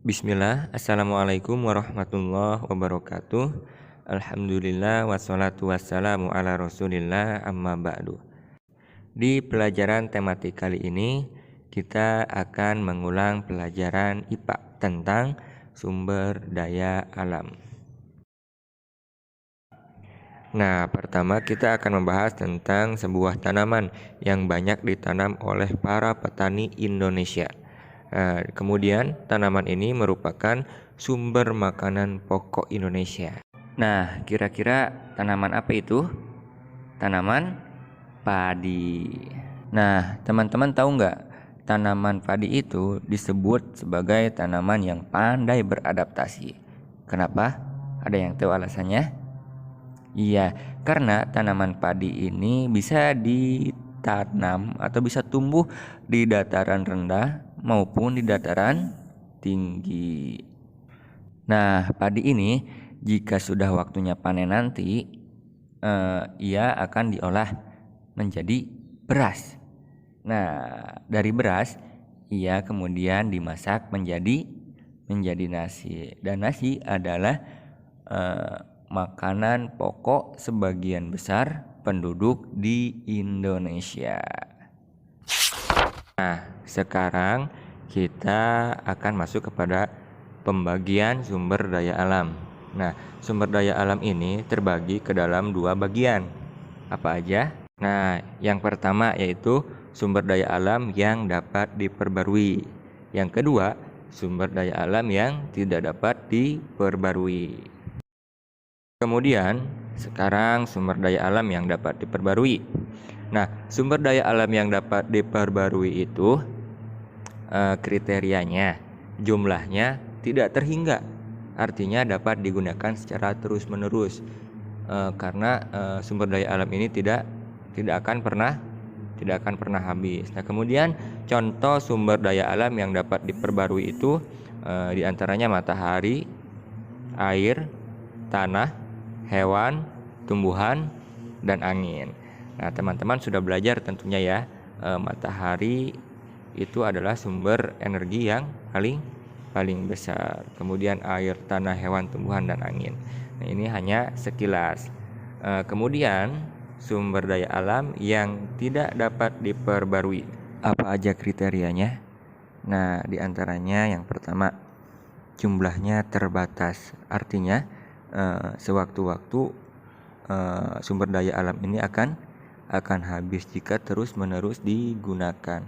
Bismillah, Assalamualaikum warahmatullahi wabarakatuh. Alhamdulillah wassalatu wassalamu ala rasulillah amma ba'du. Di pelajaran tematik kali ini kita akan mengulang pelajaran IPA tentang sumber daya alam. Nah, pertama kita akan membahas tentang sebuah tanaman yang banyak ditanam oleh para petani Indonesia. Kemudian tanaman ini merupakan sumber makanan pokok Indonesia. Nah, kira-kira tanaman apa itu? Tanaman padi. Nah, teman-teman tahu nggak? Tanaman padi itu disebut sebagai tanaman yang pandai beradaptasi. Kenapa? Ada yang tahu alasannya? Iya, karena tanaman padi ini bisa ditanam atau bisa tumbuh di dataran rendah maupun di dataran tinggi. Nah, padi ini jika sudah waktunya panen nanti, ia akan diolah menjadi beras. Nah, dari beras ia kemudian dimasak menjadi nasi. Dan nasi adalah makanan pokok sebagian besar penduduk di Indonesia. Nah, sekarang kita akan masuk kepada pembagian sumber daya alam. Nah, sumber daya alam ini terbagi ke dalam dua bagian. Apa aja? Nah, yang pertama yaitu sumber daya alam yang dapat diperbarui. Yang kedua, sumber daya alam yang tidak dapat diperbarui. Kemudian, sekarang sumber daya alam yang dapat diperbarui. Nah, sumber daya alam yang dapat diperbarui itu kriterianya, jumlahnya tidak terhingga. Artinya dapat digunakan secara terus-menerus. Karena sumber daya alam ini tidak akan pernah habis. Nah, kemudian contoh sumber daya alam yang dapat diperbarui itu diantaranya matahari, air, tanah, hewan, tumbuhan, dan angin. Nah, teman-teman sudah belajar tentunya ya, matahari itu adalah sumber energi yang paling besar. Kemudian air, tanah, hewan, tumbuhan, dan angin. Nah, ini hanya sekilas. Kemudian sumber daya alam yang tidak dapat diperbarui. Apa aja kriterianya? Nah, diantaranya yang pertama, jumlahnya terbatas. Artinya sewaktu-waktu sumber daya alam ini akan habis jika terus-menerus digunakan.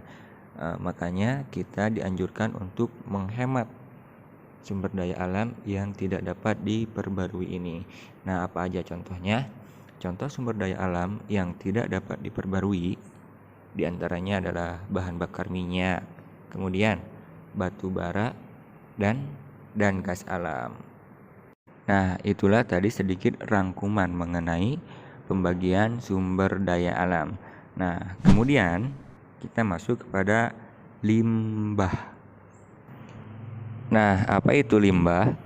Makanya kita dianjurkan untuk menghemat sumber daya alam yang tidak dapat diperbarui ini. Nah, apa aja contohnya? Contoh sumber daya alam yang tidak dapat diperbarui diantaranya adalah bahan bakar minyak, kemudian batu bara, dan gas alam. Nah, itulah tadi sedikit rangkuman mengenai pembagian sumber daya alam. Nah, kemudian kita masuk kepada limbah. Nah, apa itu limbah?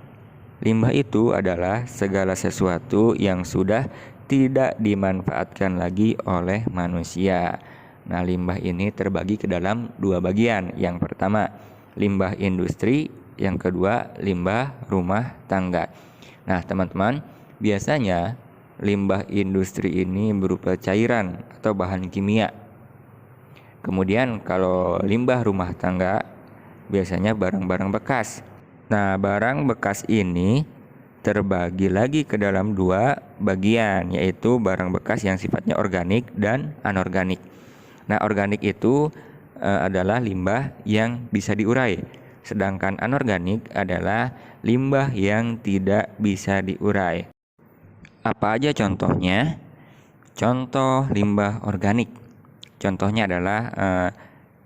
Limbah itu adalah segala sesuatu yang sudah tidak dimanfaatkan lagi oleh manusia. Nah, limbah ini terbagi ke dalam dua bagian. Yang pertama, limbah industri, yang kedua, limbah rumah tangga. Nah, teman-teman, biasanya limbah industri ini berupa cairan atau bahan kimia. Kemudian kalau limbah rumah tangga biasanya barang-barang bekas. Nah, barang bekas ini terbagi lagi ke dalam dua bagian, yaitu barang bekas yang sifatnya organik dan anorganik. Nah, organik itu adalah limbah yang bisa diurai. Sedangkan anorganik adalah limbah yang tidak bisa diurai. Apa aja contohnya? Contoh limbah organik. Contohnya adalah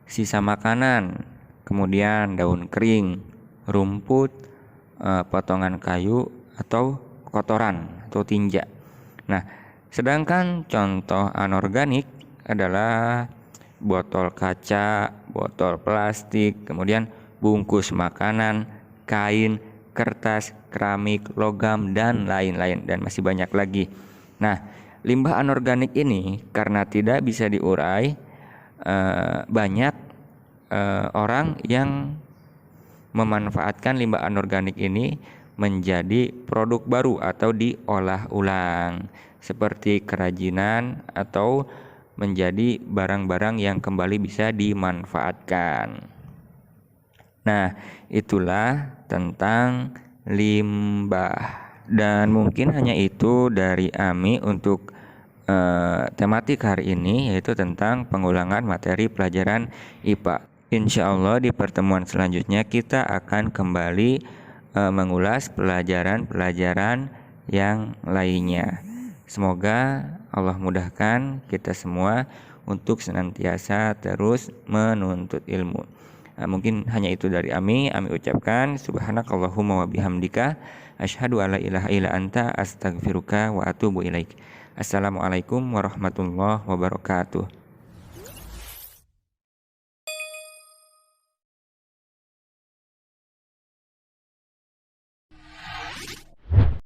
sisa makanan, kemudian daun kering, rumput, potongan kayu, atau kotoran atau tinja. Nah, sedangkan contoh anorganik adalah botol kaca, botol plastik, kemudian bungkus makanan, kain, kertas, keramik, logam, dan lain-lain, dan masih banyak lagi. Nah, limbah anorganik ini karena tidak bisa diurai, banyak orang yang memanfaatkan limbah anorganik ini menjadi produk baru atau diolah ulang seperti kerajinan atau menjadi barang-barang yang kembali bisa dimanfaatkan. Nah, itulah tentang limbah. Dan mungkin hanya itu dari Ami untuk tematik hari ini, yaitu tentang pengulangan materi pelajaran IPA. Insya Allah di pertemuan selanjutnya kita akan kembali mengulas pelajaran-pelajaran yang lainnya. Semoga Allah mudahkan kita semua untuk senantiasa terus menuntut ilmu. Mungkin hanya itu dari Ami ucapkan subhanakallahumma wa bihamdika asyhadu alla ilaha illa anta astaghfiruka wa atubu ilaik. Assalamualaikum warahmatullahi wabarakatuh.